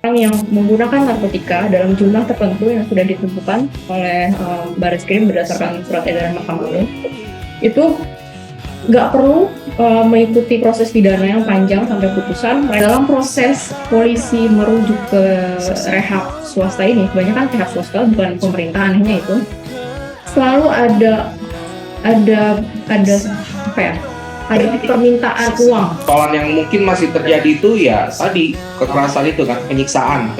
orang yang menggunakan narkotika dalam jumlah tertentu yang sudah ditentukan oleh Baris Krim berdasarkan surat edaran Mahkamah Agung itu nggak perlu mengikuti proses pidana yang panjang sampai putusan. Dalam proses polisi merujuk ke rehab swasta ini, kebanyakan rehab swasta bukan pemerintah, anehnya itu selalu ada apa ya? Ada permintaan uang. Persoalan yang mungkin masih terjadi itu ya tadi kekerasan itu kan, penyiksaan.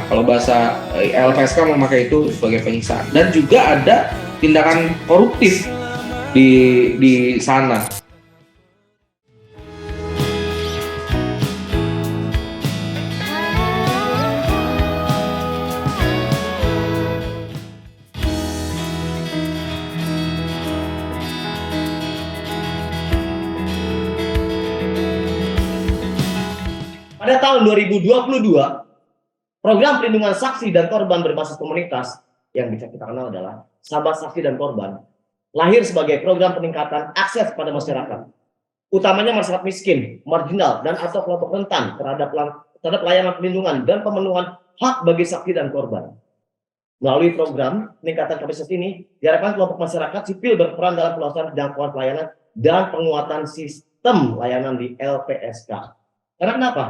Kalau bahasa LPSK memakai itu sebagai penyiksaan. Dan juga ada tindakan koruptif di sana. Pada tahun 2022, program pelindungan saksi dan korban berbasis komunitas yang bisa kita kenal adalah Sahabat Saksi dan Korban lahir sebagai program peningkatan akses pada masyarakat, utamanya masyarakat miskin, marginal, dan atau kelompok rentan terhadap layanan pelindungan dan pemenuhan hak bagi saksi dan korban. Melalui program peningkatan kapasitas ini, diharapkan kelompok masyarakat sipil berperan dalam pelaksanaan jangkauan pelayanan dan penguatan sistem layanan di LPSK. Karena kenapa?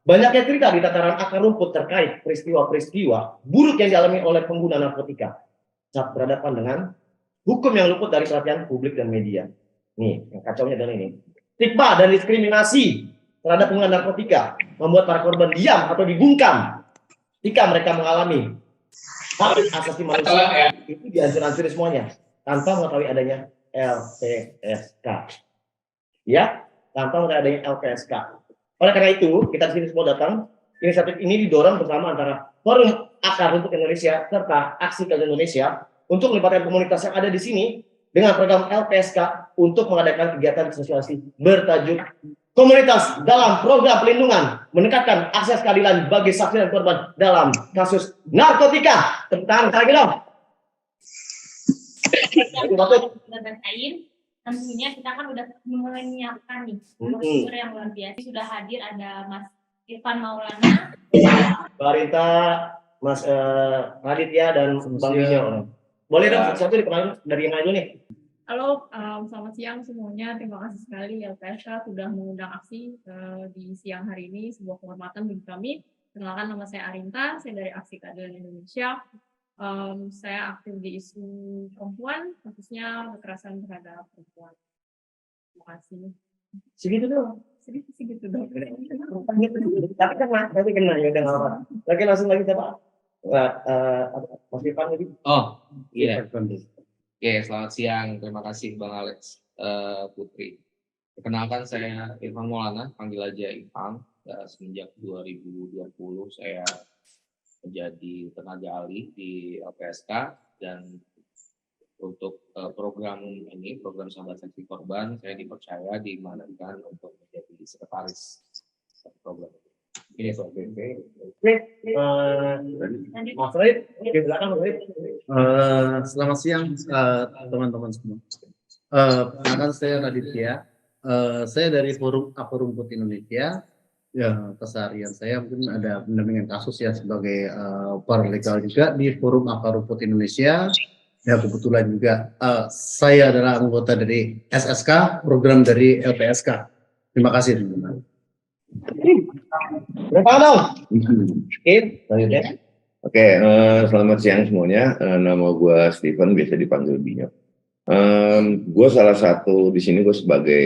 Banyaknya cerita di tataran akar rumput terkait peristiwa-peristiwa buruk yang dialami oleh pengguna narkotika saat berhadapan dengan hukum yang luput dari perhatian publik dan media. Nih, yang kacaunya adalah ini. Stigma dan diskriminasi terhadap pengguna narkotika membuat para korban diam atau dibungkam ketika mereka mengalami hak asasi manusia itu dihancur-hancur semuanya tanpa mengetahui adanya LPSK. Ya, tanpa mengetahui adanya LPSK. Oleh karena itu, kita di sini semua datang. Inisiatif ini didorong bersama antara Forum Akar Rumput Indonesia serta Aksi Keadilan Indonesia untuk melibatkan komunitas yang ada di sini dengan program LPSK untuk mengadakan kegiatan sosialisasi bertajuk Komunitas dalam Program Pelindungan Meningkatkan Akses Keadilan bagi Saksi dan Korban dalam Kasus Narkotika. Tepuk tangan lagi dong. Tentunya kita kan udah mulai menyiapkan nih prosedur yang luar biasa. Sudah hadir ada Mas Irfan Maulana, Mbak Rita, Mas Raditya, dan Bang Wisyo. Boleh dong satu dikenalin dari yang lain dulu nih. Halo, selamat siang semuanya. Terima kasih sekali LPSK sudah mengundang aksi di siang hari ini. Sebuah kehormatan bagi kami. Kenalkan, nama saya Arinta, saya dari Aksi Keadilan Indonesia. Saya aktif di isu perempuan, khususnya kekerasan terhadap perempuan. Terima kasih. Segitu doang. Segitu dong. Tapi kena ya udah nggak apa. Lagi langsung lagi siapa? Mas Irfan tadi. Oh iya. Oke, selamat siang. Terima kasih Bang Alex, Putri. Perkenalkan, saya Irfan Maulana, panggil aja Irfan. Semenjak 2020 saya menjadi tenaga ahli di LPSK, dan untuk program ini, program Sahabat Saksi Korban, saya dipercaya dimandatkan untuk menjadi sekretaris program ini. Mas Rid, di belakang Mas Rid. Selamat siang teman-teman semua. Perkenalkan, saya Raditya. Saya dari Forum Akar Rumput Indonesia. Ya, keseharian saya mungkin ada pendampingan kasus ya sebagai paralegal juga di Forum Akar Rumput Indonesia. Ya, kebetulan juga saya adalah anggota dari SSK, program dari LPSK. Terima kasih teman-teman. Oke, selamat siang semuanya. Nama gue Steven, biasa dipanggil Binyo. Gue salah satu di sini, gue sebagai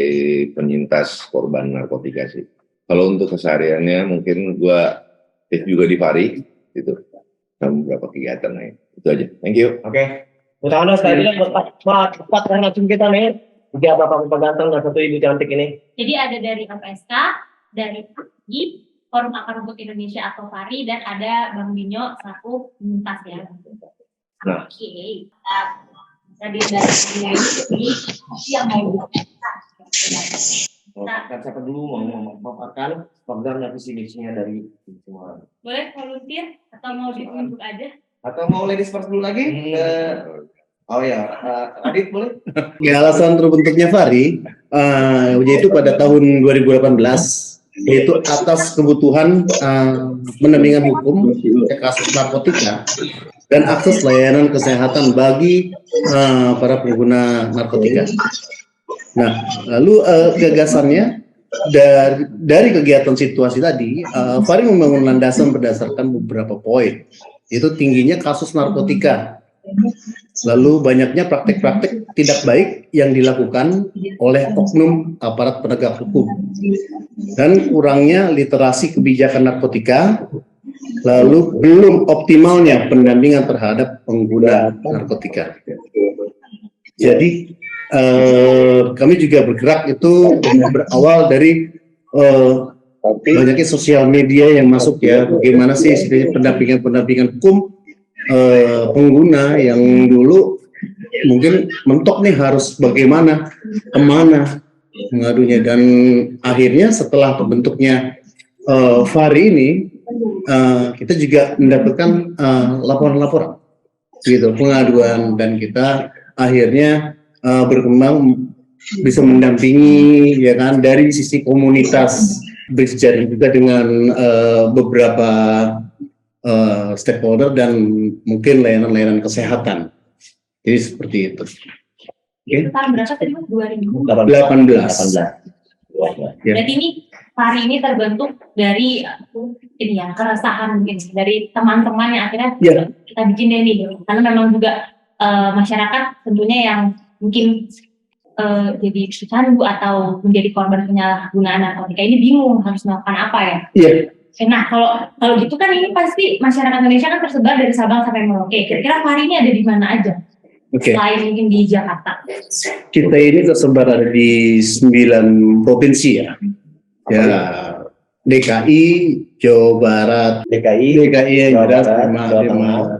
penyintas korban narkotika sih. Kalau untuk kesehariannya mungkin gue juga di Pari, itu beberapa kegiatan nih. Itu aja. Thank you. Oke. Utama sekali lagi buat narasum kita nih. Tiga bapak-bapak ganteng dan satu ibu cantik ini. Jadi ada dari LPSK, dari PAGI, Forum Akar Rumput Indonesia atau FARI, dan ada Bang Binyo selaku penyintas ya. Nah. Oke. Tadi dari ini yang mau Kan siapa dulu mau memaparkan program dan visi misinya dari semua. boleh volunteer atau mau ditunjuk aja? Atau mau ladies first dulu lagi? Oh ya, Adit boleh? Ya, alasan terbentuknya FARI yaitu pada tahun 2018 yaitu atas kebutuhan pendampingan hukum kasus narkotika dan akses layanan kesehatan bagi para pengguna narkotika. Nah, lalu gagasannya dari kegiatan situasi tadi, Fahri membangun landasan berdasarkan beberapa poin, yaitu tingginya kasus narkotika, lalu banyaknya praktek-praktek tidak baik yang dilakukan oleh oknum aparat penegak hukum, dan kurangnya literasi kebijakan narkotika, lalu belum optimalnya pendampingan terhadap pengguna narkotika. Jadi kami juga bergerak itu berawal dari banyaknya sosial media yang masuk ya, bagaimana sih pendampingan hukum pengguna yang dulu mungkin mentok nih harus bagaimana, kemana mengadunya, dan akhirnya setelah terbentuknya Fahri ini kita juga mendapatkan laporan-laporan gitu, pengaduan, dan kita akhirnya berkembang bisa mendampingi ya kan dari sisi komunitas, berjejaring juga dengan beberapa stakeholder dan mungkin layanan-layanan kesehatan. Jadi seperti itu. Itu tahun berapa tadi Mas? 2018. Ya. Berarti ini Fahri ini terbentuk dari ini ya, keresahan mungkin dari teman-teman yang akhirnya kita bikin deh nih, karena memang juga masyarakat tentunya yang mungkin jadi candu atau menjadi korban penyalahgunaan narkotika ini bingung harus melakukan apa ya. Iya. Nah kalau gitu kan ini pasti masyarakat Indonesia kan tersebar dari Sabang sampai Merauke. Kira-kira Fahri ini ada di mana aja? Selain mungkin di Jakarta. Kita ini tersebar ada di 9 provinsi ya. Ya, DKI, Jawa Barat, DKI yang Jawa ada Tengah,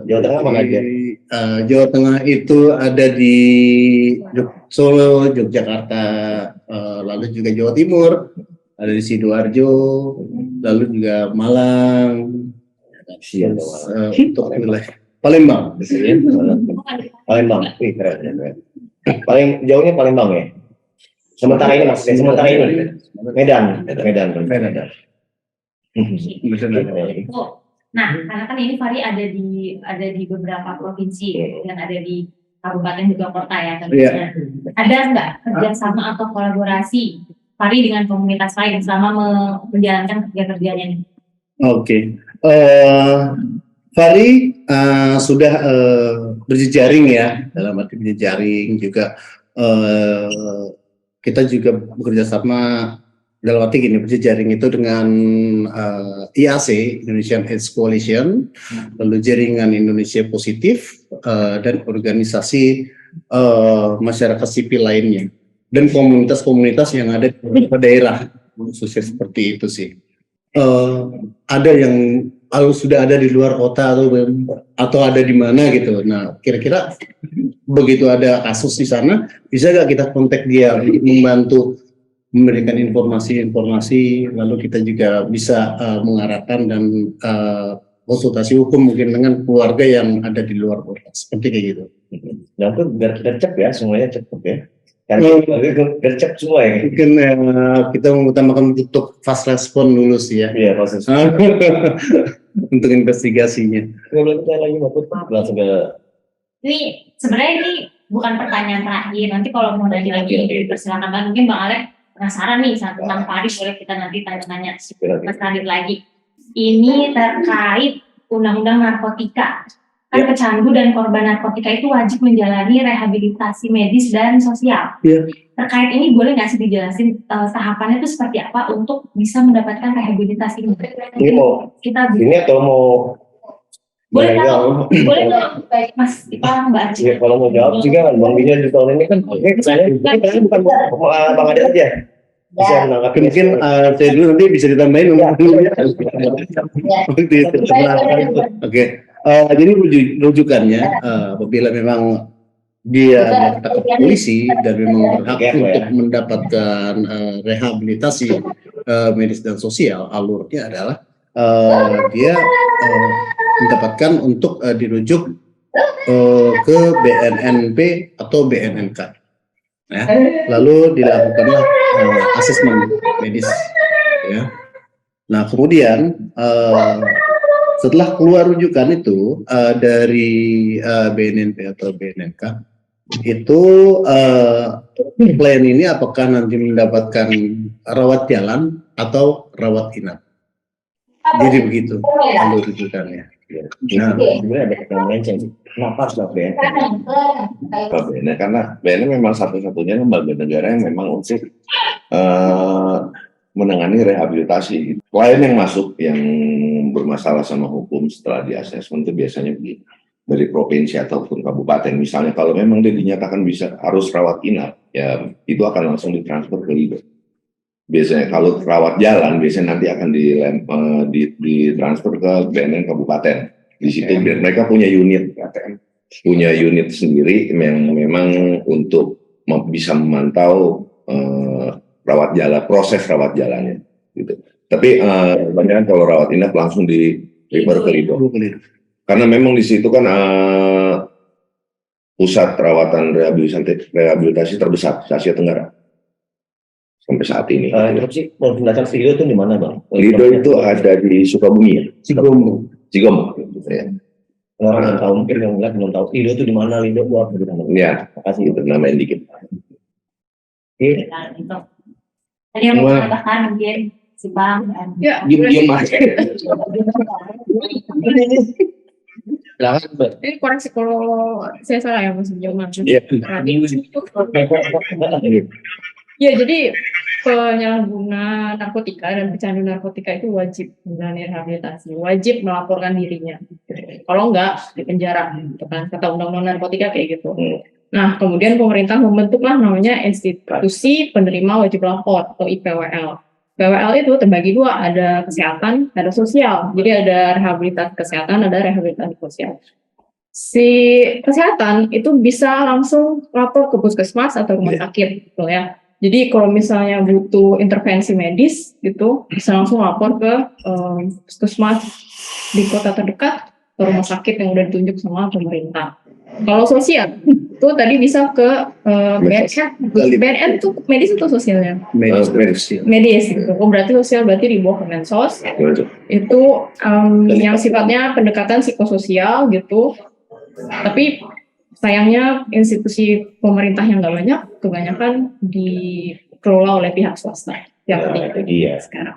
Jawa Tengah mana aja? Jawa Tengah itu ada di Solo, Yogyakarta, lalu juga Jawa Timur, ada di Sidoarjo, lalu juga Malang, untuk wilayah Palembang. Palembang, wih keren. Paling jauhnya Palembang ya. Sementara ini Medan. Nah, karena kan ini Fahri ada di beberapa provinsi dan ada di kabupaten juga kota ya tentunya. Ada nggak kerjasama atau kolaborasi Fahri dengan komunitas lain selama menjalankan kerja-kerjanya ini? Oke. Fahri sudah berjejaring ya, dalam arti berjejaring juga. Kita juga bekerja sama dalam arti gini, berjejaring itu dengan IAC, Indonesian AIDS Coalition, lalu Jaringan Indonesia Positif, dan organisasi masyarakat sipil lainnya, dan komunitas-komunitas yang ada di beberapa daerah, khususnya seperti itu sih. Ada yang sudah ada di luar kota atau ada di mana gitu. Nah, kira-kira begitu ada kasus di sana, bisa nggak kita kontak dia untuk membantu memberikan informasi, lalu kita juga bisa mengarahkan dan konsultasi hukum mungkin dengan keluarga yang ada di luar kota, seperti kayak gitu. Dan itu biar gercep ya, semuanya cepet ya. Kan gercep semua ya. Mungkin kita mengutamakan untuk fast respon dulu sih ya. Iya, proses. Untuk investigasinya. Kalau kita lagi mau langsung ke. Ini sebenarnya ini bukan pertanyaan terakhir. Nanti kalau mau nanya lagi, persilakan Bang. Mungkin Bang Alek penasaran nih tentang Fahri, boleh kita nanti tanya-tanya Mas Radit lagi. Ini terkait undang-undang narkotika. Kan pecandu dan korban narkotika itu wajib menjalani rehabilitasi medis dan sosial. Terkait ini boleh nggak sih dijelasin tahapannya itu seperti apa untuk bisa mendapatkan rehabilitasi ini? Ini mau kita ini atau mau boleh nggak baik Mas Ipang, Mbak Aci? Ya, kalau mau jawab juga Bang Binyo di tahun ini kan saya bukan Bang Ade aja bisa menanggapi. Mungkin saya dulu nanti bisa ditambahin Oke. Jadi rujukannya apabila memang dia ditangkap polisi dan memang berhak untuk mendapatkan rehabilitasi medis dan sosial, alurnya adalah dia mendapatkan untuk dirujuk ke BNNP atau BNNK, ya. Lalu dilakukanlah asesmen medis, ya. Nah, kemudian setelah keluar rujukan itu dari BNNP atau BNNK, itu plan ini apakah nanti mendapatkan rawat jalan atau rawat inap. Jadi begitu alur rujukannya. Nah, sebenarnya ada yang mention sih. Kenapa harus ada BNN? BNN karena BNN memang satu-satunya lembaga negara yang memang untuk menangani rehabilitasi. Klien yang masuk yang bermasalah sama hukum setelah di asesmen itu biasanya dari provinsi ataupun kabupaten. Misalnya kalau memang dia dinyatakan bisa harus rawat inap, ya itu akan langsung ditransfer ke Lido. Biasanya kalau rawat jalan biasanya nanti akan ditransfer ke BNN kabupaten. Di situ mereka punya unit sendiri yang memang untuk bisa memantau rawat jalan, proses rawat jalannya gitu. Tapi kebanyakan kalau rawat inap langsung di refer ke Lido. Karena memang di situ kan pusat perawatan rehabilitasi terbesar di Asia Tenggara sampai saat ini. Interupsi, mau penjelasan Lido itu di mana, Bang? Lido itu ada di Sukabumi, Cigombo. Gitu ya. Orang yang tahu mungkin yang lihat belum tahu Lido itu di mana, Lido buat begitu. Ya, makasih itu namain dikit. Oke. Tadi yang mau katakan mungkin si Bang. Ya, Diam aja. ini koreksi kalau saya salah ya Mas Joma. Iya. Ya, jadi penyalahguna narkotika dan pecandu narkotika itu wajib menjalani rehabilitasi, wajib melaporkan dirinya. Kalau enggak, dipenjara, gitu kan, kata undang-undang narkotika kayak gitu. Nah, kemudian pemerintah membentuklah namanya Institusi Penerima Wajib Lapor atau IPWL. PWL itu terbagi dua, ada kesehatan, ada sosial. Jadi ada rehabilitasi kesehatan, ada rehabilitasi sosial. Si kesehatan itu bisa langsung lapor ke puskesmas atau rumah sakit, gitu ya. Jadi kalau misalnya butuh intervensi medis gitu, bisa langsung lapor ke puskesmas di kota terdekat atau rumah sakit yang udah ditunjuk sama pemerintah. Kalau sosial itu tadi bisa ke BNN itu medis atau sosialnya? Medis gitu. Oh, berarti sosial berarti di bawah Kemensos. Itu yang sifatnya pendekatan psikososial gitu. Tapi sayangnya institusi pemerintah yang nggak banyak, kebanyakan dikelola oleh pihak swasta. Yang Iya. Sekarang.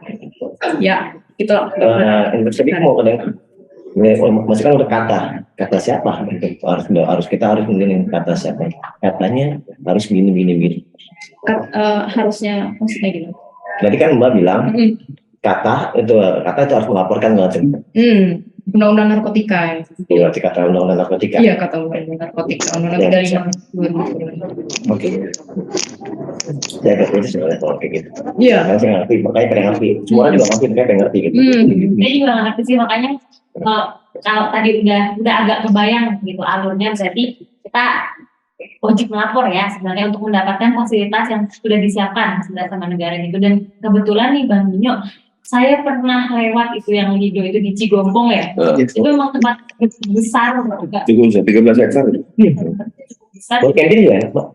Ya, itu. Interupsi mau kadang masih kan udah kata siapa harus kita harus mengenai kata siapa, katanya harus gini. Harusnya maksudnya gini. Tadi kan Mbak bilang kata itu harus melaporkan langsung. Undang-undang narkotika. Berarti kata undang-undang narkotika. Iya, kata undang-undang narkotika. Undang-undang 35 2009. Oke. Saya berarti sebenarnya kalau kayak gitu. Iya. Saya ngerti, makanya pengen ngerti. Semua orang juga pasti pengen ngerti gitu. Saya juga nggak ngerti sih, makanya kalau tadi udah agak kebayang gitu alurnya, berarti kita wajib melapor ya sebenarnya untuk mendapatkan fasilitas yang sudah disiapkan sebenarnya sama negara itu. Dan kebetulan nih Bang Dinyo, saya pernah lewat itu yang Lido itu di Cigombong ya. Itu memang tempat besar juga. Cukup 13 hektar. Besar. Oke, dia ya, Mbak.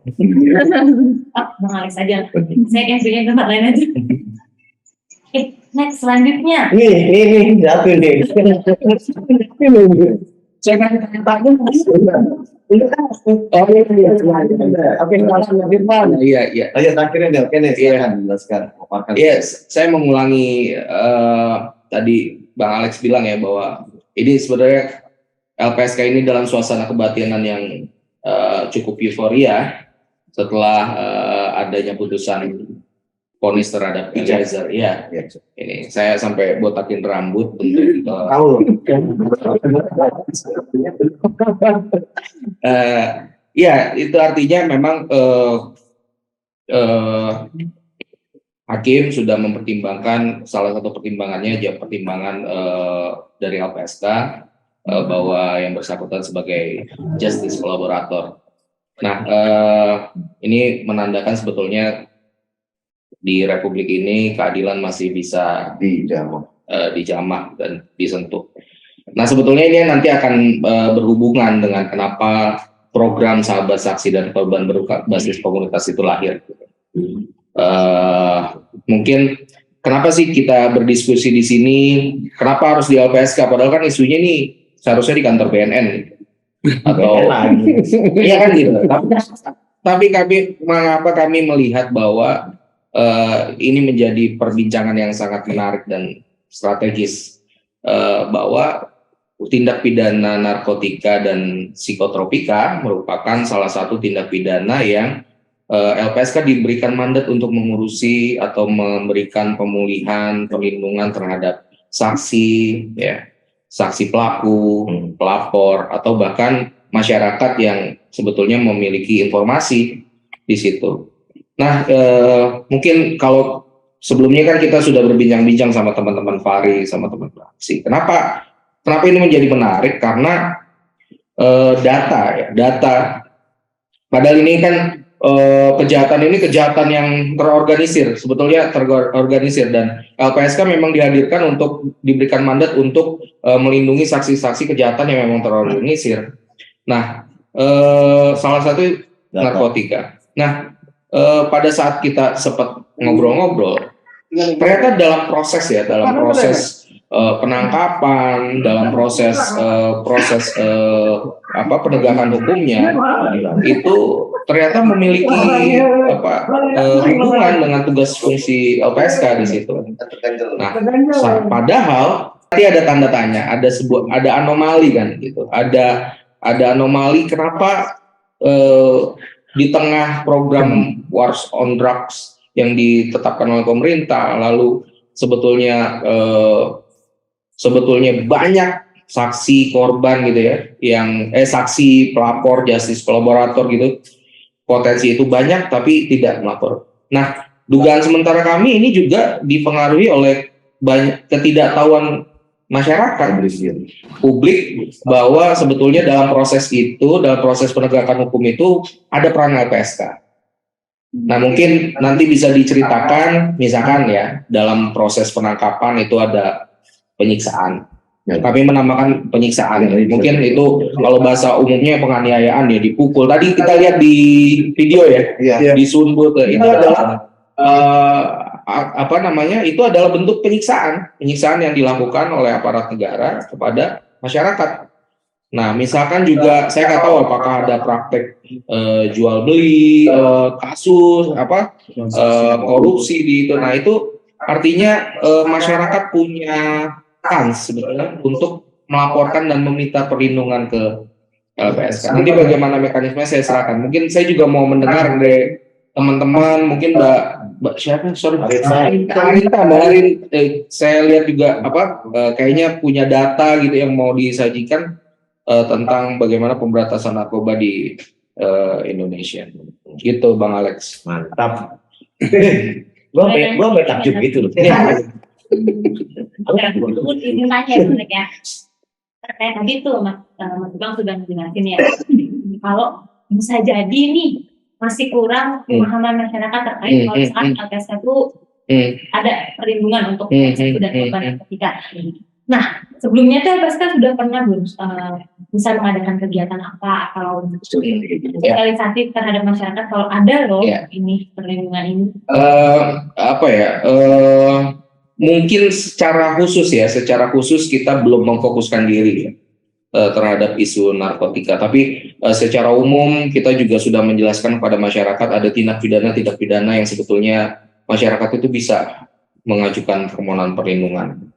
Bang Alex aja. Saya yang bikin tempat lain aja. Next selanjutnya. Nih, satu nih. Saya kan tanya Iya. Ayo akhirnya nih, oke nih. Jelaskan. Iya, saya mengulangi tadi Bang Alex bilang ya bahwa ini sebenarnya LPSK ini dalam suasana kebatinan yang cukup euforia setelah adanya putusan vonis terhadap Eliezer. Iya. Ini saya sampai botakin rambut untuk ya itu artinya memang hakim sudah mempertimbangkan, salah satu pertimbangannya pertimbangan dari LPSK bahwa yang bersangkutan sebagai justice kolaborator. Nah, ini menandakan sebetulnya di Republik ini keadilan masih bisa dijamah dan disentuh. Nah, sebetulnya ini nanti akan berhubungan dengan kenapa program Sahabat Saksi dan Korban berbasis komunitas itu lahir. Mungkin kenapa sih kita berdiskusi di sini? Kenapa harus di LPSK? Padahal kan isunya nih seharusnya di kantor BNN atau iya kan gitu. Tapi mengapa kami melihat bahwa ini menjadi perbincangan yang sangat menarik dan strategis, bahwa tindak pidana narkotika dan psikotropika merupakan salah satu tindak pidana yang LPSK diberikan mandat untuk mengurusi atau memberikan pemulihan, perlindungan terhadap saksi, ya, saksi pelaku, pelapor, atau bahkan masyarakat yang sebetulnya memiliki informasi di situ. Nah, mungkin kalau sebelumnya kan kita sudah berbincang-bincang sama teman-teman Fahri, sama teman praksi. Kenapa ini menjadi menarik? Karena data. Padahal ini kan kejahatan yang terorganisir, sebetulnya terorganisir, dan LPSK memang dihadirkan untuk diberikan mandat untuk melindungi saksi-saksi kejahatan yang memang terorganisir. Nah, salah satu narkotika. Nah, pada saat kita sempat ngobrol-ngobrol, ternyata dalam proses penangkapan, dalam proses penegakan hukumnya itu ternyata memiliki hubungan dengan tugas fungsi LPSK di situ. Nah, padahal nanti ada tanda tanya, ada anomali kan gitu, ada anomali kenapa di tengah program Wars on Drugs yang ditetapkan oleh pemerintah, lalu sebetulnya banyak saksi korban gitu ya, yang saksi pelapor, justice kolaborator gitu, potensi itu banyak tapi tidak melapor. Nah, dugaan sementara kami ini juga dipengaruhi oleh banyak ketidaktahuan masyarakat, publik, bahwa sebetulnya dalam proses penegakan hukum itu ada peran LPSK. Nah, mungkin nanti bisa diceritakan, misalkan ya, dalam proses penangkapan itu ada penyiksaan. Kami menamakan penyiksaan. Mungkin itu kalau bahasa umumnya penganiayaan, ya, dipukul. Tadi kita lihat di video ya, di Sunbut, itu adalah itu adalah bentuk penyiksaan yang dilakukan oleh aparat negara kepada masyarakat. Nah, misalkan juga saya nggak tahu apakah ada praktek jual beli, kasus korupsi di itu. Nah, itu artinya masyarakat punya kans sebetulnya untuk melaporkan dan meminta perlindungan ke LPSK. Nanti bagaimana mekanisme saya serahkan. Mungkin saya juga mau mendengar dari teman-teman, mungkin Mbak siapa? Sorry, Mbak Arin. Saya lihat juga kayaknya punya data gitu yang mau disajikan tentang bagaimana pemberantasan narkoba di Indonesia. Gitu, Bang Alex. Mantap. Gua takjub gitu loh. Ya. Terkait tadi tuh Mas Bang sudah menjelaskan ya. Kalau bisa jadi nih masih kurang pemahaman masyarakat terkait kalau saat LPSK itu ada perlindungan untuk saksi dan korban narkotika. Nah, sebelumnya tuh LPSK sudah pernah belum bisa mengadakan kegiatan apa atau sosialisasi terhadap masyarakat kalau ada loh ini perlindungan ini? Mungkin secara khusus kita belum memfokuskan diri terhadap isu narkotika, tapi secara umum kita juga sudah menjelaskan kepada masyarakat ada tindak pidana yang sebetulnya masyarakat itu bisa mengajukan permohonan perlindungan.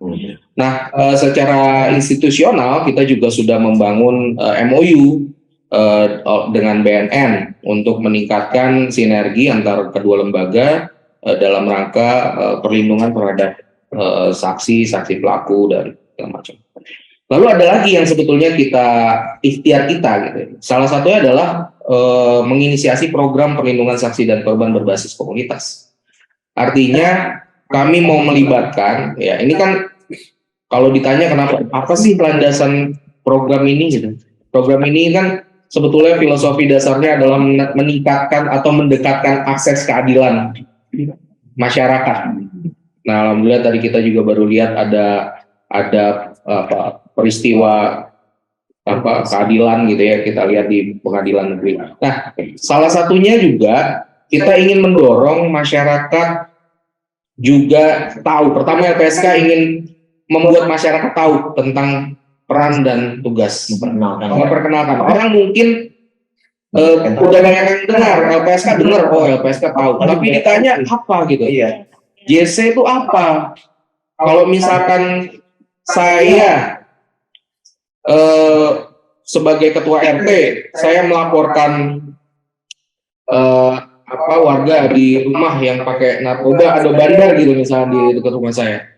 Nah, secara institusional kita juga sudah membangun MOU dengan BNN untuk meningkatkan sinergi antar kedua lembaga dalam rangka perlindungan terhadap saksi pelaku dan segala macam. Lalu ada lagi yang sebetulnya ikhtiar kita gitu. Salah satunya adalah menginisiasi program perlindungan saksi dan korban berbasis komunitas. Artinya kami mau melibatkan, ya ini kan kalau ditanya apa sih landasan program ini gitu. Program ini kan sebetulnya filosofi dasarnya adalah meningkatkan atau mendekatkan akses keadilan masyarakat. Nah, alhamdulillah tadi kita juga baru lihat ada peristiwa keadilan gitu ya, kita lihat di pengadilan negeri. Nah, salah satunya juga kita ingin mendorong masyarakat juga tahu. Pertama, LPSK ingin membuat masyarakat tahu tentang peran dan tugas. Memperkenalkan. Orang mungkin udah banyak yang dengar, LPSK dengar, oh LPSK tahu. Tapi ditanya apa gitu. Iya. JC itu apa? Kalau misalkan saya sebagai ketua RT, saya melaporkan warga di rumah yang pakai narkoba, ada bandar gitu misalnya di dekat rumah saya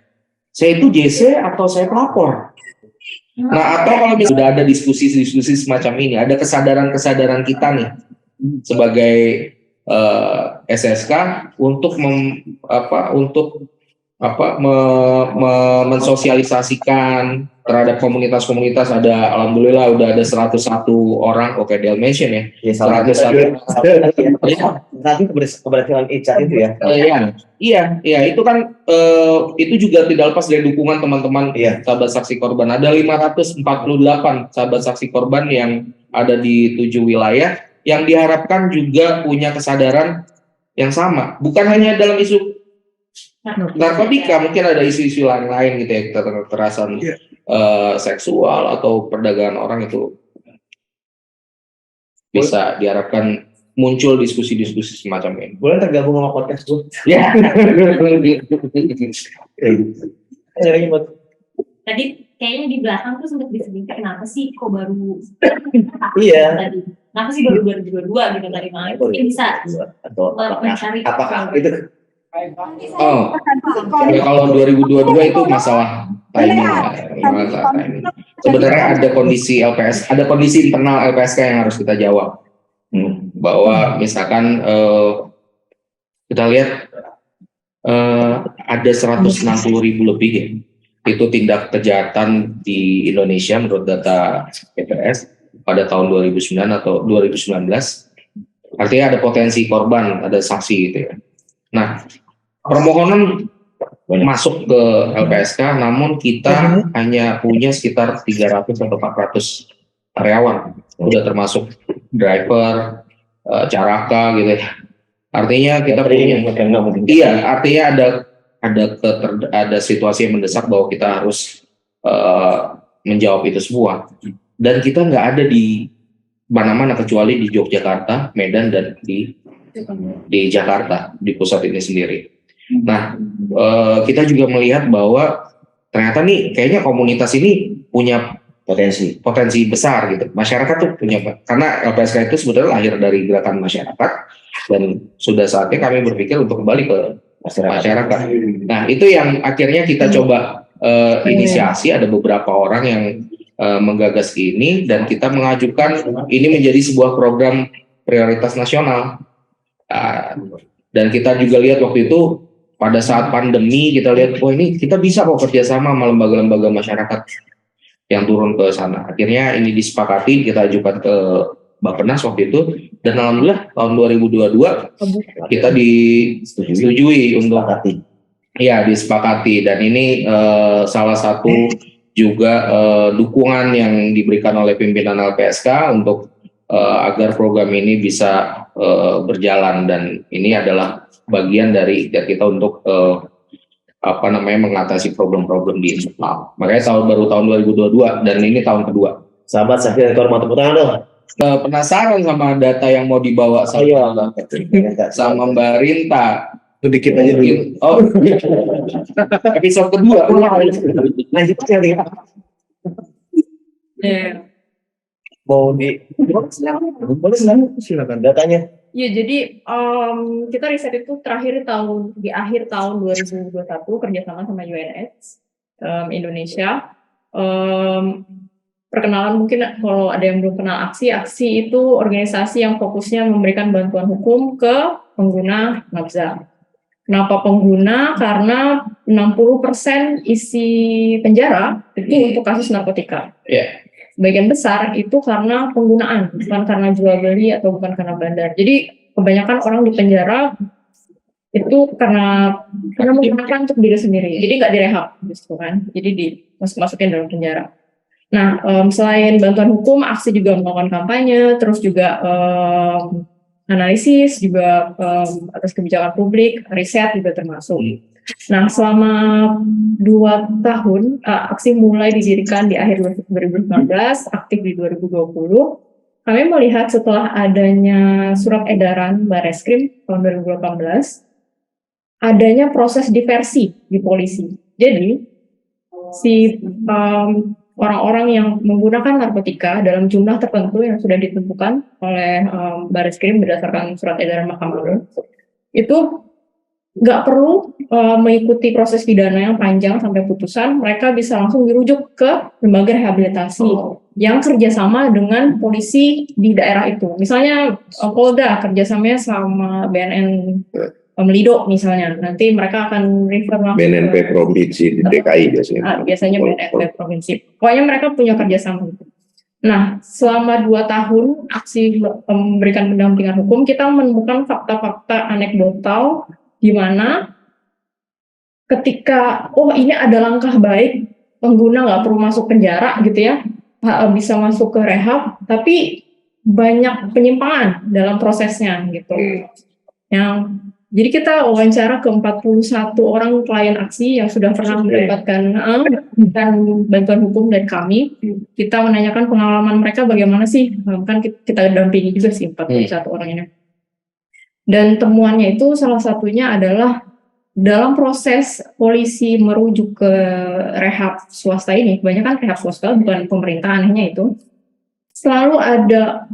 itu JC atau saya pelapor? Nah, atau kalau misalnya sudah ada diskusi-diskusi semacam ini, ada kesadaran kita nih sebagai SSK untuk mensosialisasikan terhadap komunitas-komunitas. Ada alhamdulillah udah ada 101 orang, oke Del mention ya. Ya, salah 101. Nanti keberhasilan Ica itu ya. Iya, itu kan itu juga tidak lepas dari dukungan teman-teman sahabat saksi korban. Ada 548 sahabat saksi korban yang ada di 7 wilayah yang diharapkan juga punya kesadaran yang sama. Bukan hanya dalam isu narkotika, mungkin ada isu-isu lain gitu ya, kekerasan seksual atau perdagangan orang, itu bisa diharapkan muncul diskusi-diskusi semacam ini. Boleh tergabung sama podcast gue? Ya. Tadi kayaknya di belakang tuh sempat disebutkan kenapa sih kok baru Iya. Kenapa sih baru 2022 gitu tadi malam? Mungkin bisa Atau mencari apakah itu? Ya, kalau 2022 itu masalah timing. Sebenarnya ada kondisi LPS, ada kondisi internal LPSK yang harus kita jawab. Bahwa misalkan kita lihat ada 160.000 lebih ya, itu tindak kejahatan di Indonesia menurut data PPS pada tahun 2009 atau 2019. Artinya ada potensi korban, ada saksi gitu ya. Nah, permohonan masuk ke LPSK, namun kita hanya punya sekitar 300 atau 400 karyawan, udah termasuk driver, caraka gitu ya. Artinya kita punya, artinya ada situasi yang mendesak bahwa kita harus menjawab itu semua. Dan kita nggak ada di mana-mana kecuali di Yogyakarta, Medan, dan di Jakarta, di pusat ini sendiri. Nah, kita juga melihat bahwa ternyata nih kayaknya komunitas ini punya potensi besar gitu. Masyarakat tuh punya, karena LPSK itu sebetulnya lahir dari gerakan masyarakat, dan sudah saatnya kami berpikir untuk kembali ke masyarakat. Nah, itu yang akhirnya kita coba inisiasi. Ada beberapa orang yang menggagas ini, dan kita mengajukan ini menjadi sebuah program prioritas nasional. Dan kita juga lihat waktu itu pada saat pandemi, kita lihat, oh ini kita bisa kok kerjasama sama lembaga-lembaga masyarakat yang turun ke sana. Akhirnya ini disepakati, kita ajukan ke Bappenas waktu itu, dan alhamdulillah tahun 2022 kita disetujui untuk disepakati. Dan ini salah satu juga dukungan yang diberikan oleh pimpinan LPSK untuk agar program ini bisa berjalan, dan ini adalah bagian dari kita untuk mengatasi problem-problem di internal. Makanya baru tahun 2022, dan ini tahun kedua. Sahabat saksi dan korban, tepuk tangan dong. Penasaran sama data yang mau dibawa sama Mbak Rinta? Sedikit aja dulu. Oh, episode kedua. Lanjut sekali. Mau silakan datanya. Ya, jadi kita riset itu terakhir di akhir tahun 2021 kerjasama sama UNAIDS Indonesia. Perkenalan, mungkin kalau ada yang belum kenal aksi itu organisasi yang fokusnya memberikan bantuan hukum ke pengguna nafza. Kenapa pengguna? Karena 60% isi penjara itu untuk kasus narkotika. Sebagian besar itu karena penggunaan, bukan karena jual beli atau bukan karena bandar. Jadi kebanyakan orang di penjara itu karena menggunakan untuk diri sendiri. Jadi nggak direhab, gitu kan? Jadi masukin dalam penjara. Nah, selain bantuan hukum, aksi juga melakukan kampanye, terus juga analisis juga atas kebijakan publik, riset juga termasuk. Nah, selama 2 tahun, aksi mulai didirikan di akhir 2019, aktif di 2020. Kami melihat setelah adanya surat edaran Bareskrim tahun 2018, adanya proses diversi di polisi. Jadi, orang-orang yang menggunakan narkotika dalam jumlah tertentu yang sudah ditentukan oleh Bareskrim berdasarkan surat edaran Mahkamah Agung, itu nggak perlu mengikuti proses pidana yang panjang sampai putusan, mereka bisa langsung dirujuk ke lembaga rehabilitasi yang kerjasama dengan polisi di daerah itu. Misalnya Polda kerjasamanya sama BNN Lido misalnya, nanti mereka akan refer langsung BNNP Provinsi di DKI biasanya. Biasanya BNNP Provinsi. Pokoknya mereka punya kerjasama gitu. Nah, selama 2 tahun aksi memberikan pendampingan hukum, kita menemukan fakta-fakta anekdotal di mana ketika ini ada langkah baik, pengguna nggak perlu masuk penjara gitu ya, bisa masuk ke rehab, tapi banyak penyimpangan dalam prosesnya gitu. Jadi kita wawancara ke 41 orang klien aksi yang sudah pernah mendapatkan bantuan hukum dari kami. Kita menanyakan pengalaman mereka bagaimana sih, kan kita dampingi juga sih 41 orang ini. Dan temuannya itu salah satunya adalah dalam proses polisi merujuk ke rehab swasta ini, kebanyakan rehab swasta bukan pemerintah, anehnya itu selalu ada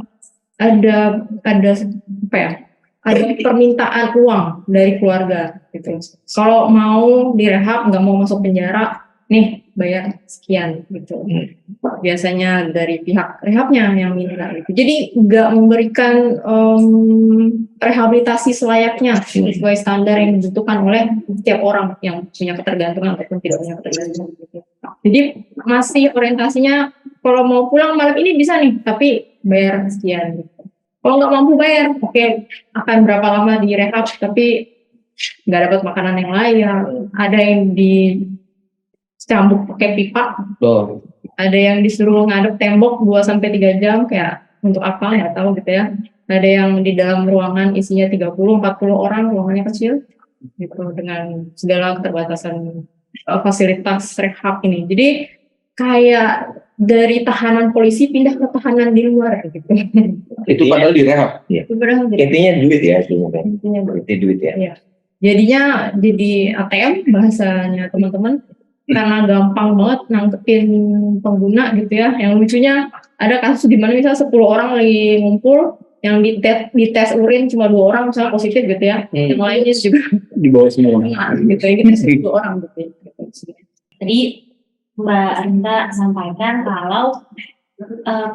permintaan uang dari keluarga gitu. Kalau mau direhab, nggak mau masuk penjara, nih bayar sekian gitu. Biasanya dari pihak rehabnya yang minta gitu. Jadi nggak memberikan rehabilitasi selayaknya sesuai standar yang dibutuhkan oleh setiap orang yang punya ketergantungan ataupun tidak punya ketergantungan gitu. Jadi masih orientasinya kalau mau pulang malam ini bisa nih, tapi bayar sekian gitu. Kalau nggak mampu bayar, akan berapa lama di rehab, tapi nggak dapat makanan yang layak. Ada yang dicambuk pakai pipa, ada yang disuruh ngadep tembok 2-3 jam, kayak untuk apa nggak tahu gitu ya. Ada yang di dalam ruangan isinya 30-40 orang, ruangannya kecil, gitu dengan segala keterbatasan fasilitas rehab ini. Jadi kayak dari tahanan polisi pindah ke tahanan di luar gitu. Itu padahal di rehab. Itu padahal Intinya duit ya, intinya duit ya. Iya. Jadinya jadi ATM bahasanya teman-teman, karena gampang banget nangkepin pengguna gitu ya. Yang lucunya ada kasus di mana misalnya 10 orang lagi ngumpul, yang dites urin cuma 2 orang misalnya positif gitu ya. Yang lainnya juga Di bawah semua. gitu ya, kita 10 orang gitu. Tadi Mbak Rinta sampaikan kalau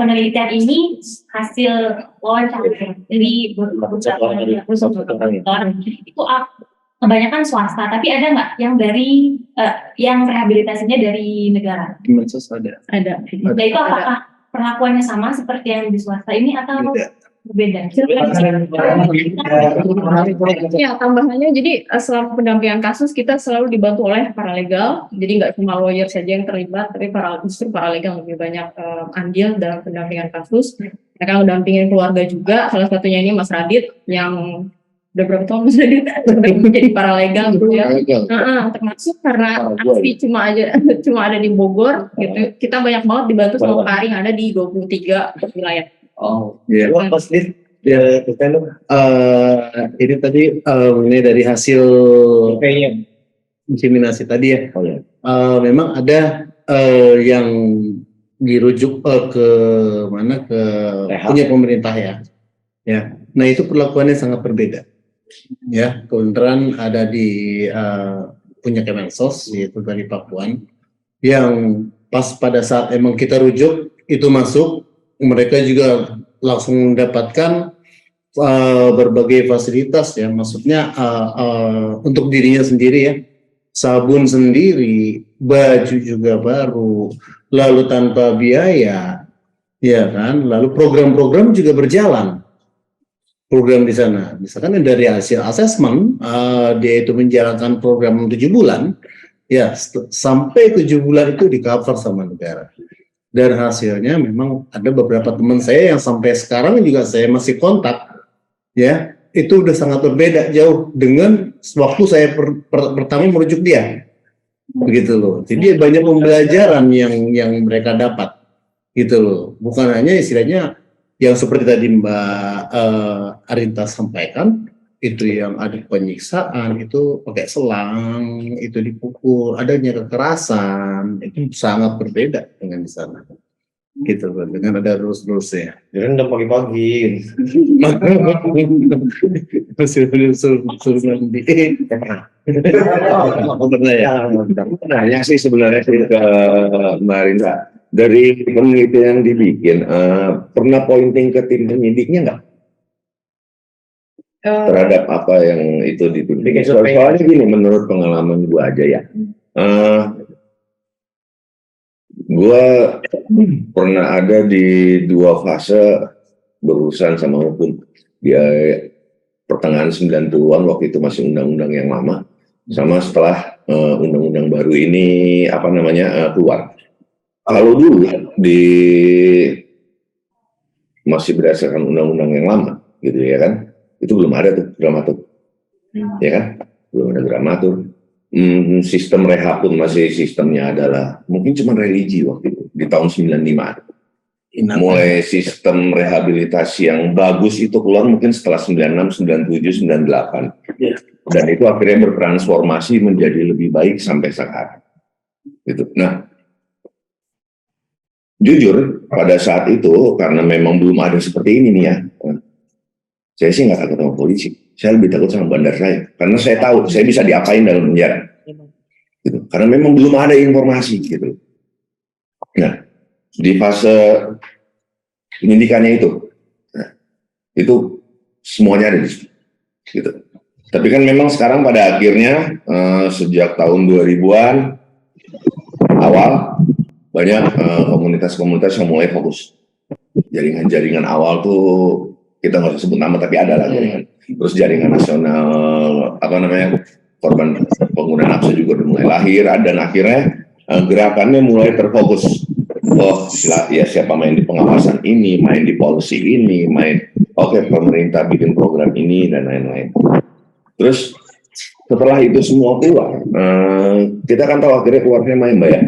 penelitian ini hasil wawancara dari beberapa itu kebanyakan swasta, tapi ada nggak yang dari yang rehabilitasinya dari negara? Di medsos ada. Ada. Nah itu apakah perlakuannya sama seperti yang di swasta ini atau berbeda? Ya, tambahannya jadi selama pendampingan kasus kita selalu dibantu oleh paralegal. Jadi nggak cuma lawyer saja yang terlibat, tapi justru paralegal lebih banyak andil dalam pendampingan kasus. Mereka mendampingin keluarga juga. Salah satunya ini Mas Radit yang udah berapa tahun Mas Radit menjadi paralegal gitu ya. Termasuk karena aksi cuma ada di Bogor gitu. Kita banyak banget dibantu sama Pak yang ada di 23 wilayah. Ini tadi ini dari hasil inseminasi tadi ya. Memang ada yang dirujuk ke mana, ke punya pemerintah ya. Nah itu perlakuannya sangat berbeda. Ya, kebenaran ada di punya Kemensos, yaitu dari Pakuan, yang pas pada saat emang kita rujuk itu masuk, mereka juga langsung mendapatkan berbagai fasilitas ya, maksudnya untuk dirinya sendiri ya, sabun sendiri, baju juga baru, lalu tanpa biaya, ya kan, lalu program-program juga berjalan. Program di sana, misalkan dari hasil asesmen, dia itu menjalankan program 7 bulan, ya sampai 7 bulan itu di cover sama negara. Dan hasilnya memang ada beberapa teman saya yang sampai sekarang juga saya masih kontak, ya itu udah sangat berbeda jauh dengan waktu saya pertama merujuk dia, begitu loh. Jadi banyak pembelajaran yang mereka dapat, gitu loh. Bukan hanya istilahnya yang seperti tadi Mbak Arinta sampaikan, itu yang ada penyiksaan, itu pakai selang, itu dipukul, adanya kekerasan, itu sangat berbeda dengan di sana. Gitu loh, dengan ada rules-rulesnya. Direndam pagi-pagi. Suruh mandi. Pernah ya. Nanya sih sebenarnya sih ke Mbak Rinda. Dari penelitian yang dibikin, pernah pointing ke tim penyidiknya nggak? Terhadap apa yang itu dibikin? Soalnya gini, menurut pengalaman gua aja ya. Gua pernah ada di 2 fase berurusan sama hukum. Dia pertengahan 90-an, waktu itu masih undang-undang yang lama, sama setelah undang-undang baru ini keluar. Kalau dulu masih berdasarkan undang-undang yang lama, gitu ya kan, itu belum ada tuh dramatur, ya kan, belum ada dramatur. Sistem rehab pun masih sistemnya adalah mungkin cuma religi waktu itu di tahun 95. Mulai sistem rehabilitasi yang bagus itu keluar mungkin setelah 96, 97, 98. Dan itu akhirnya bertransformasi menjadi lebih baik sampai sekarang. Gitu. Nah, jujur pada saat itu karena memang belum ada seperti ini nih ya, saya sih nggak takut sama polisi. Saya lebih takut sama bandar saya, karena saya tahu saya bisa diapain dalam penjara. Gitu. Karena memang belum ada informasi gitu. Nah, di fase penyidikannya itu semuanya ada di situ. Gitu. Tapi kan memang sekarang pada akhirnya sejak tahun 2000-an awal banyak komunitas-komunitas yang mulai fokus. Jaringan-jaringan awal tuh kita nggak usah sebut nama tapi ada lah jaringan. Terus jaringan nasional korban pengguna nafsu juga udah mulai lahir, dan akhirnya gerakannya mulai terfokus. Oh, ya siapa main di pengawasan ini, main di policy ini, pemerintah bikin program ini dan lain-lain. Terus setelah itu semua keluar, kita kan tahu akhirnya keluarnya main Mbak ya.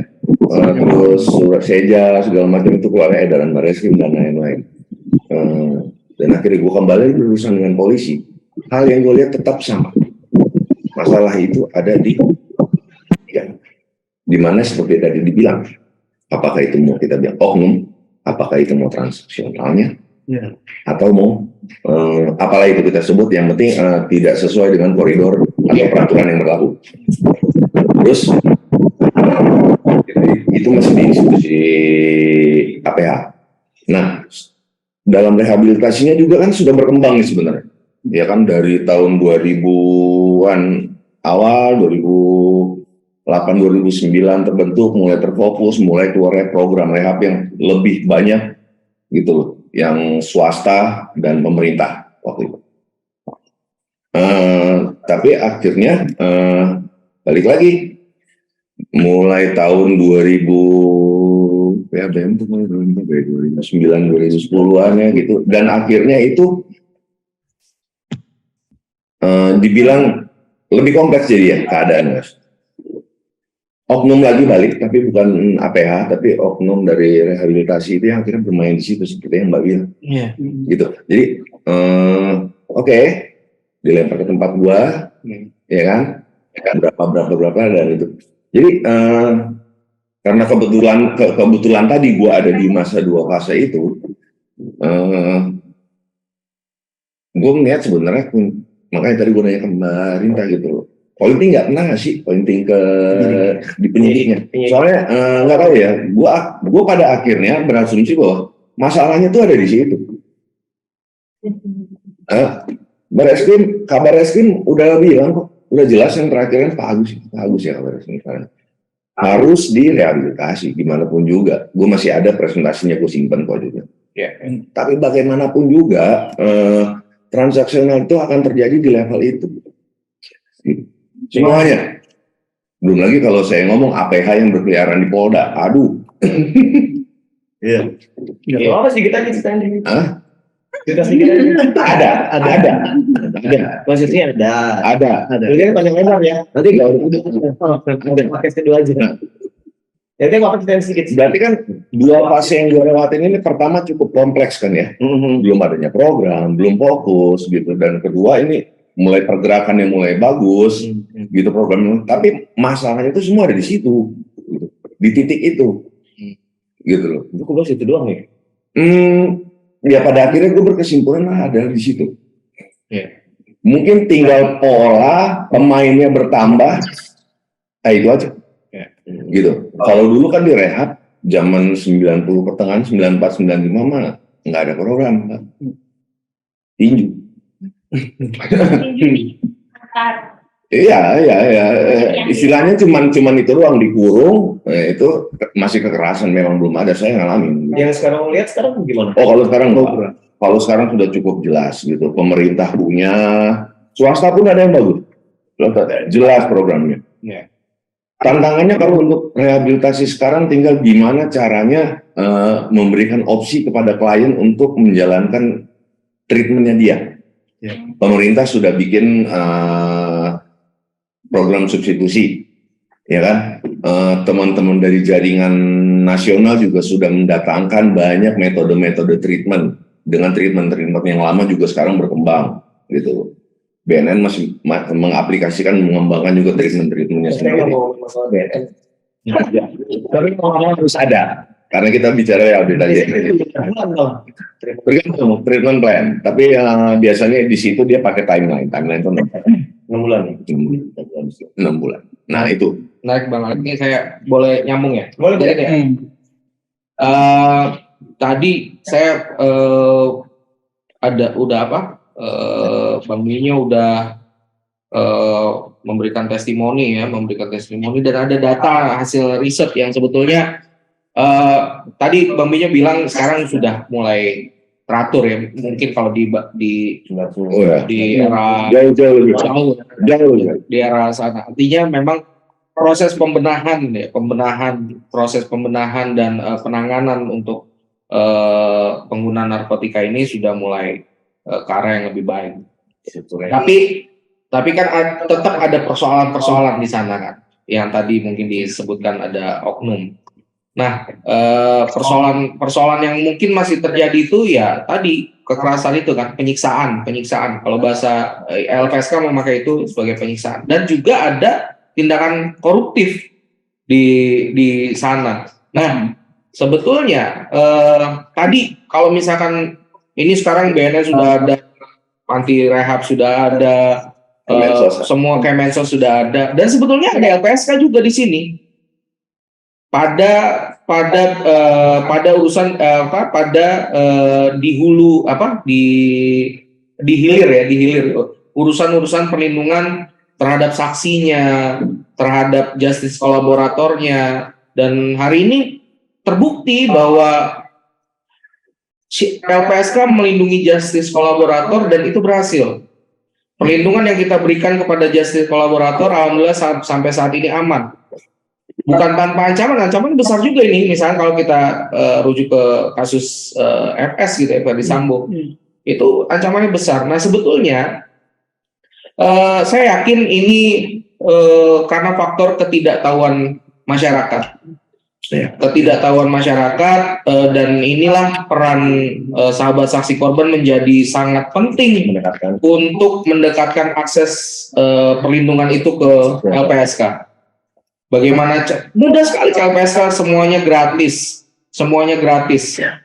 Terus surat seja segala macam itu keluar edaran Barreskrim dan lain-lain. Dan akhirnya gue kembali berurusan dengan polisi. Hal yang gue lihat tetap sama. Masalah itu ada di mana seperti tadi dibilang. Apakah itu mau kita bilang oknum, apakah itu mau transaksionalnya, atau mau apalah itu kita sebut, yang penting tidak sesuai dengan koridor atau peraturan yang berlaku. Terus itu masih di institusi APH. Nah, dalam rehabilitasinya juga kan sudah berkembang nih sebenarnya. Ya kan dari tahun 2000-an awal, 2008, 2009 terbentuk, mulai terfokus, mulai keluarnya program rehab yang lebih banyak gitu loh, yang swasta dan pemerintah waktu itu. Tapi akhirnya balik lagi mulai tahun 2009 2010-an ya gitu, dan akhirnya itu dibilang lebih kompleks jadi ya keadaannya. Oknum lagi balik, tapi bukan APH, tapi oknum dari rehabilitasi itu yang akhirnya bermain di situ seperti yang Mbak bilang. Gitu. Jadi oke, dilempar ke tempat gua, ya kan? Berapa dan itu. Jadi karena kebetulan tadi gua ada di masa 2 fase itu, gua melihat sebenarnya, makanya tadi gue nanya ke Mbak Rinta gitu loh, pointing nggak pernah nggak sih pointing ke di penyidiknya? Soalnya nggak tahu ya, gue pada akhirnya berasumsi bahwa masalahnya tuh ada di situ. Kabar Reskrim udah bilang kok, udah jelas yang terakhirnya Pak Agus ya Kabar Reskrim harus direhabilitasi gimana pun juga. Gue masih ada presentasinya, gue simpen kok juga. Tapi bagaimanapun juga transaksional itu akan terjadi di level itu. Semuanya. Belum lagi kalau saya ngomong APH yang berkeliaran di Polda. Aduh. Apa sih kita ceritain? Cerita sedikit aja. Ada. Maksudnya ada. Ada. Ini panjang lebar ya. Nanti nggak pakai kedua aja. Nanti apa cerita sedikit. Berarti kan dua fase yang gue lewatin ini pertama cukup kompleks kan ya. Belum adanya program, belum fokus gitu. Dan kedua ini mulai pergerakan yang mulai bagus gitu programnya. Tapi masalahnya itu semua ada di situ. Gitu. Di titik itu. Gitu loh. Itu kok situ doang nih. Ya pada akhirnya gue berkesimpulan ada di situ. Yeah. Mungkin tinggal pola pemainnya bertambah, itu aja. Yeah. Gitu. Kalau dulu kan di rehab zaman 90 pertengahan 94 95 mah nggak ada program. Tinju. Iya. Istilahnya cuman itu doang dikurung. Itu masih kekerasan memang belum ada, saya ngalamin. Yang sekarang lihat sekarang gimana? Oh kalau sekarang sudah cukup jelas gitu. Pemerintah punya, swasta pun ada yang bagus. Jelas programnya. Yeah. Tantangannya kalau untuk rehabilitasi sekarang tinggal gimana caranya memberikan opsi kepada klien untuk menjalankan treatmentnya dia. Yeah. Pemerintah sudah bikin program substitusi, ya kan? Teman-teman dari jaringan nasional juga sudah mendatangkan banyak metode-metode treatment. Dengan treatment yang lama juga sekarang berkembang, gitu. BNN masih mengaplikasikan, mengembangkan juga treatmentnya Saya sendiri. nggak mau masalah BNN. Tapi ngomong harus ada, karena kita bicara rehabilitasi. Bergantung treatment plan, tapi biasanya di situ dia pakai timeline itu 6 bulan. 6 bulan. Nah itu. Menarik banget. Ini saya boleh nyambung ya? Boleh. Jadi tadi saya Bang Minyo udah memberikan testimoni dan ada data hasil riset yang sebetulnya tadi Bang Minyo bilang sekarang sudah mulai teratur ya, mungkin kalau di era jauh di era sana. Artinya memang proses pembenahan dan penanganan untuk pengguna narkotika ini sudah mulai ke arah yang lebih baik. Tapi kan tetap ada persoalan-persoalan di sana kan, yang tadi mungkin disebutkan ada oknum. Nah, persoalan yang mungkin masih terjadi itu ya tadi kekerasan itu kan, penyiksaan. Kalau bahasa LPSK memakai itu sebagai penyiksaan, dan juga ada tindakan koruptif di sana. Nah, sebetulnya tadi kalau misalkan ini sekarang BNN sudah ada, panti rehab sudah ada, semua Kemensos sudah ada, dan sebetulnya ada LPSK juga di sini. Pada urusan di hulu di hilir urusan perlindungan terhadap saksinya, terhadap justice kolaboratornya, dan hari ini terbukti bahwa LPSK melindungi justice kolaborator dan itu berhasil. Perlindungan yang kita berikan kepada justice kolaborator alhamdulillah sampai saat ini aman. Bukan tanpa ancaman besar juga ini. Misalnya kalau kita rujuk ke kasus FS gitu ya, Ferdy Sambo, itu ancamannya besar. Nah sebetulnya saya yakin ini karena faktor ketidaktahuan masyarakat. Dan inilah peran sahabat saksi korban menjadi sangat penting untuk mendekatkan akses perlindungan itu ke LPSK. Bagaimana mudah sekali ke LPSK, semuanya gratis ya.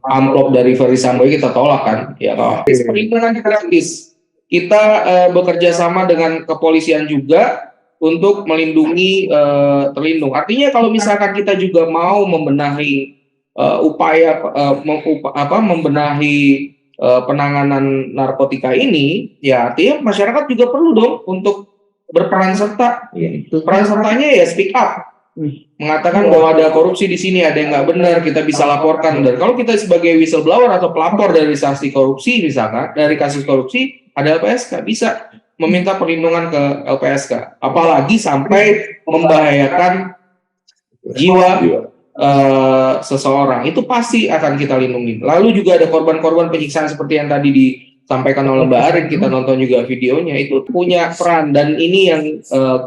Amplop dari Ferdy Sambo kita tolak kan ya, perlindungan gratis. Kita bekerja sama dengan kepolisian juga untuk melindungi terlindung. Artinya kalau misalkan kita juga mau membenahi membenahi penanganan narkotika ini, ya artinya masyarakat juga perlu dong untuk berperan serta. Peran sertanya ya speak up, mengatakan bahwa ada korupsi di sini, ada yang nggak benar, kita bisa laporkan. Dan kalau kita sebagai whistleblower atau pelapor dari saksi korupsi, misalkan dari kasus korupsi, ada LPSK bisa meminta perlindungan ke LPSK, apalagi sampai membahayakan jiwa seseorang itu pasti akan kita lindungi. Lalu juga ada korban-korban penyiksaan seperti yang tadi disampaikan oleh Mbak Arin, kita nonton juga videonya, itu punya peran, dan ini yang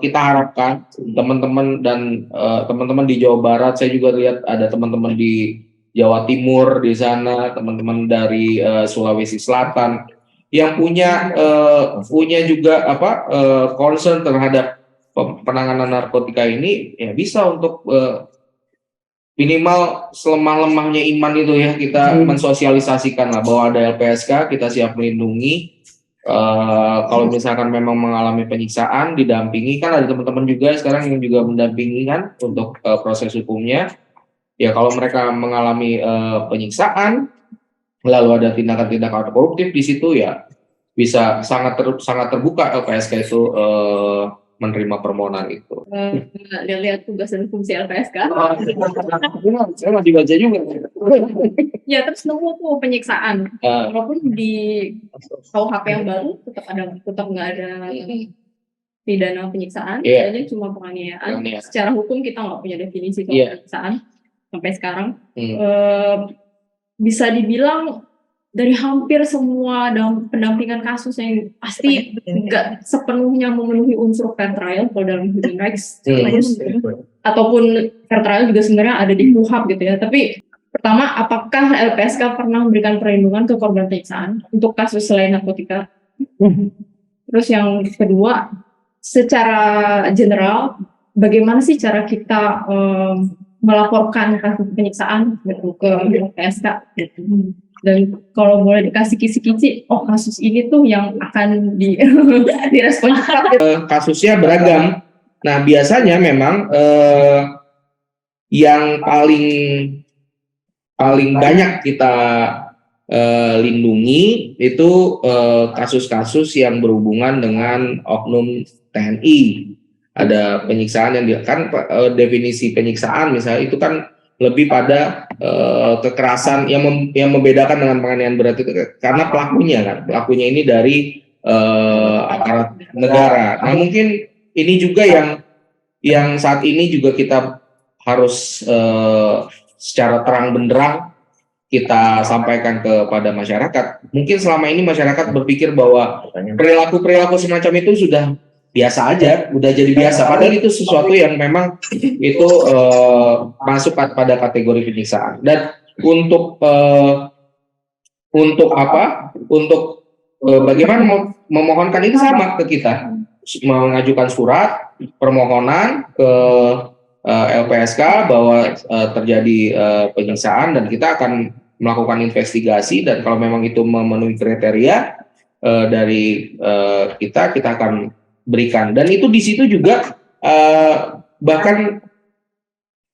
kita harapkan teman-teman dan teman-teman di Jawa Barat. Saya juga lihat ada teman-teman di Jawa Timur di sana, teman-teman dari Sulawesi Selatan yang punya juga concern terhadap penanganan narkotika ini, ya bisa untuk minimal selemah-lemahnya iman itu ya kita mensosialisasikan lah bahwa ada LPSK, kita siap melindungi. Kalau misalkan memang mengalami penyiksaan, didampingi, kan ada teman-teman juga sekarang yang juga mendampingi kan untuk proses hukumnya. Ya kalau mereka mengalami penyiksaan, lalu ada tindakan-tindakan koruptif di situ, ya bisa sangat terbuka LPSK itu menerima permohonan itu. Lihat tugas dan fungsi LPSK. Saya masih baca juga. Ya terus nemu tuh penyiksaan. Walaupun di KUHP yang baru tetap nggak ada pidana penyiksaan, hanya cuma penganiayaan. Secara hukum kita nggak punya definisi penyiksaan sampai sekarang. Bisa dibilang dari hampir semua pendampingan kasus yang pasti nggak sepenuhnya memenuhi unsur fair trial kalau dalam human rights, ataupun fair trial juga sebenarnya ada di KUHP gitu ya. Tapi pertama, apakah LPSK pernah memberikan perlindungan ke korban penyiksaan untuk kasus selain narkotika? Terus yang kedua, secara general, bagaimana sih cara kita melaporkan kasus penyiksaan gitu ke LPSK? Dan kalau boleh dikasih kisi-kisi, kasus ini tuh yang akan direspon cepat. Kasusnya beragam. Nah biasanya memang yang paling banyak kita lindungi itu kasus-kasus yang berhubungan dengan oknum TNI. Ada penyiksaan yang definisi penyiksaan misalnya itu kan lebih pada kekerasan yang membedakan dengan penganiayaan berat itu karena pelakunya ini dari aparat negara. Nah mungkin ini juga yang saat ini juga kita harus secara terang benderang kita sampaikan kepada masyarakat. Mungkin selama ini masyarakat berpikir bahwa perilaku semacam itu sudah biasa aja, udah jadi biasa. Padahal itu sesuatu yang memang itu masuk pada kategori penyiksaan. Dan untuk bagaimana memohonkan ini sama ke kita, mengajukan surat permohonan ke LPSK bahwa terjadi penyiksaan, dan kita akan melakukan investigasi, dan kalau memang itu memenuhi kriteria dari kita akan berikan. Dan itu di situ juga bahkan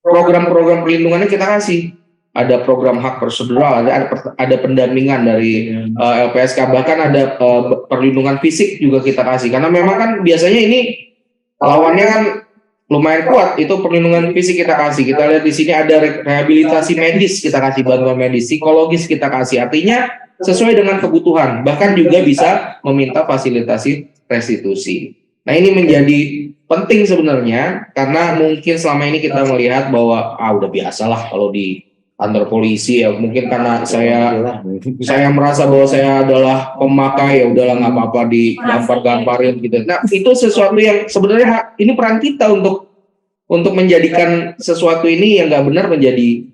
program-program perlindungannya kita kasih. Ada program hak prosedural, ada pendampingan dari LPSK, bahkan ada perlindungan fisik juga kita kasih. Karena memang kan biasanya ini lawannya kan lumayan kuat, itu perlindungan fisik kita kasih. Kita lihat di sini ada rehabilitasi medis, kita kasih bantuan medis, psikologis kita kasih. Artinya sesuai dengan kebutuhan, bahkan juga bisa meminta fasilitasi restitusi. Nah ini menjadi penting sebenarnya, karena mungkin selama ini kita melihat bahwa udah biasalah kalau di kantor polisi ya, mungkin karena saya merasa bahwa saya adalah pemakai, ya udahlah nggak apa-apa digampar-gamparin gitu. Nah itu sesuatu yang sebenarnya ini peran kita untuk menjadikan sesuatu ini yang nggak benar menjadi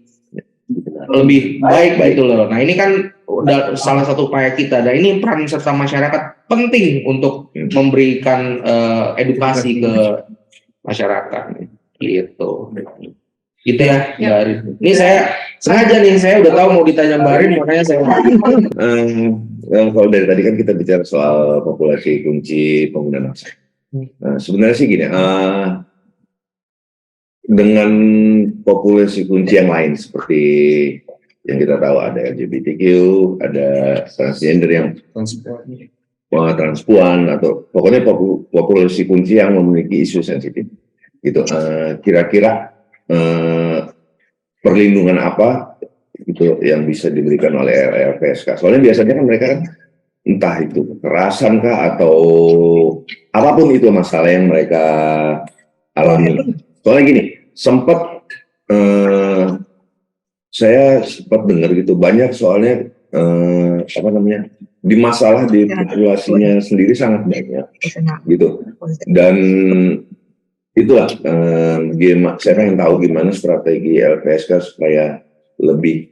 lebih baik itu loh. Nah ini kan udah salah satu upaya kita, dan ini peran serta masyarakat penting untuk memberikan edukasi ke masyarakat gitu ya Mbak Arin. Ini saya sengaja nih, saya udah tahu mau ditanya Mbak Arin, makanya saya kalau dari tadi kan kita bicara soal populasi kunci pengguna narkotika. Sebenarnya sih gini, dengan populasi kunci yang lain seperti yang kita tahu ada LGBTQ, ada transgender yang transpuan, atau pokoknya populasi kunci yang memiliki isu sensitif gitu. Kira-kira perlindungan apa itu yang bisa diberikan oleh LPSK? Soalnya biasanya kan mereka kan entah itu kekerasan kah atau apapun itu masalah yang mereka alami. Soalnya gini, sempat saya sempat dengar gitu banyak soalnya apa namanya di masalah di populasinya sendiri sangat banyak gitu dan itulah gimana saya pengen tahu gimana strategi LPSK supaya lebih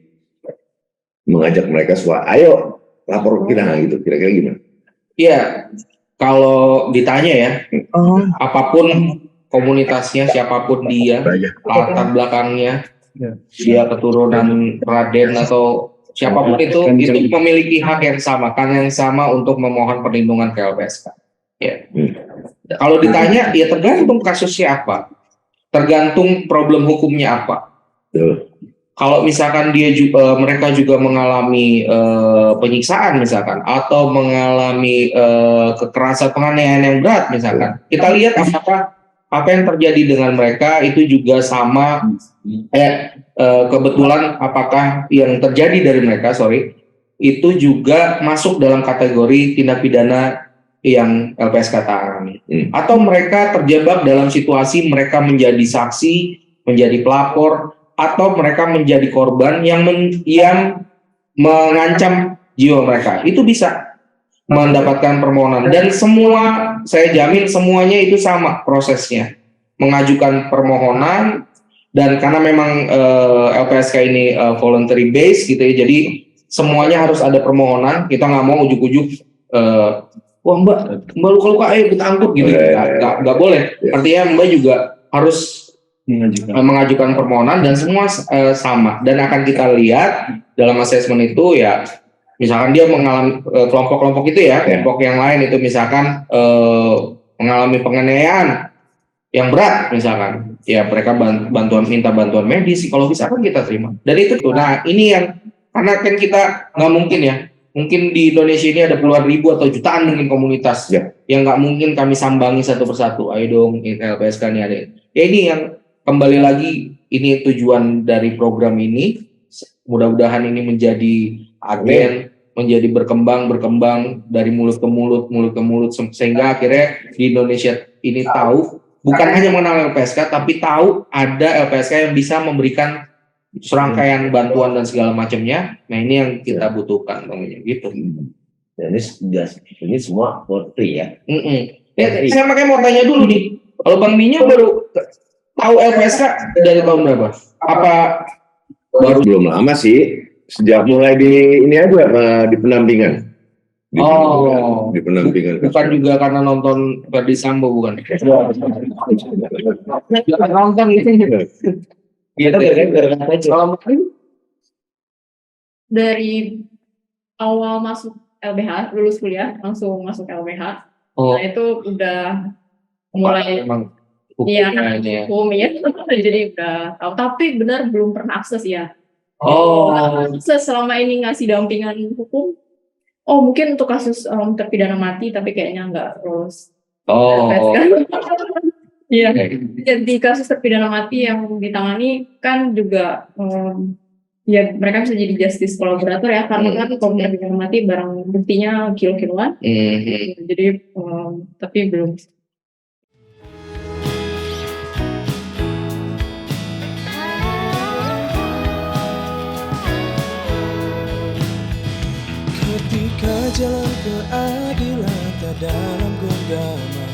mengajak mereka supaya ayo lapor ke kita gitu kira-kira gimana? Iya, kalau ditanya ya, apapun komunitasnya, siapapun dia, latar belakangnya, dia keturunan Raden atau siapapun itu memiliki hak yang sama, kan yang sama untuk memohon perlindungan ke LPSK. Ya. Kalau ditanya, ya tergantung kasusnya apa, tergantung problem hukumnya apa. Kalau misalkan mereka juga mengalami penyiksaan misalkan, atau mengalami kekerasan penganiayaan yang berat misalkan, kita lihat apakah apa yang terjadi dengan mereka itu juga sama kebetulan apakah yang terjadi dari mereka itu juga masuk dalam kategori tindak pidana yang LPSK tangani, atau mereka terjebak dalam situasi mereka menjadi saksi, menjadi pelapor, atau mereka menjadi korban yang mengancam jiwa mereka, itu bisa mendapatkan permohonan. Dan semua, saya jamin semuanya itu sama prosesnya, mengajukan permohonan. Dan karena memang LPSK ini voluntary based gitu ya, jadi semuanya harus ada permohonan. Kita nggak mau ujuk-ujuk wah mbak luka-luka ayo kita angkut gitu, nggak boleh. Artinya mbak juga harus mengajukan permohonan dan semua sama, dan akan kita lihat dalam asesmen itu ya, misalkan dia mengalami kelompok-kelompok itu ya, kelompok yang lain itu misalkan mengalami penganiayaan yang berat misalkan, ya mereka minta bantuan medis, kalau bisa kan kita terima. Dan itu tuh, nah ini yang karena kan kita nggak mungkin ya, mungkin di Indonesia ini ada puluhan ribu atau jutaan mungkin komunitas yang nggak mungkin kami sambangi satu persatu. Ayo dong LPSK ini ada. Ya ini yang kembali lagi, ini tujuan dari program ini, mudah-mudahan ini menjadi agen, menjadi berkembang dari mulut ke mulut, sehingga akhirnya di Indonesia ini tahu, bukan hanya mengenal LPSK, tapi tahu ada LPSK yang bisa memberikan serangkaian bantuan dan segala macamnya. Nah ini yang kita butuhkan, gitu. Dan ini semua for free ya. Saya makanya mau tanya dulu nih, kalau Bang Binyo baru tahu LPSK dari tahun berapa? Apa baru? Belum lama sih, sejak mulai di ini aja di pendampingan. Di pendampingan. Bukan juga karena nonton Ferdi Sambo, bukan? Jangan nonton gitu. Gitu ya. Dari awal masuk LBH, lulus kuliah langsung masuk LBH. Nah itu udah mulai hukum ya, jadi udah tahu, tapi benar belum pernah akses ya. Akses selama ini ngasih dampingan hukum. Mungkin untuk kasus terpidana mati, tapi kayaknya nggak lolos. Iya. Jadi kasus terpidana mati yang ditangani kan juga ya mereka bisa jadi justice kolaborator ya, karena kan kalau terpidana mati barang buktinya kilo-kiloan. Jadi tapi belum. Ketika jalan keadilan tak dalam genggaman,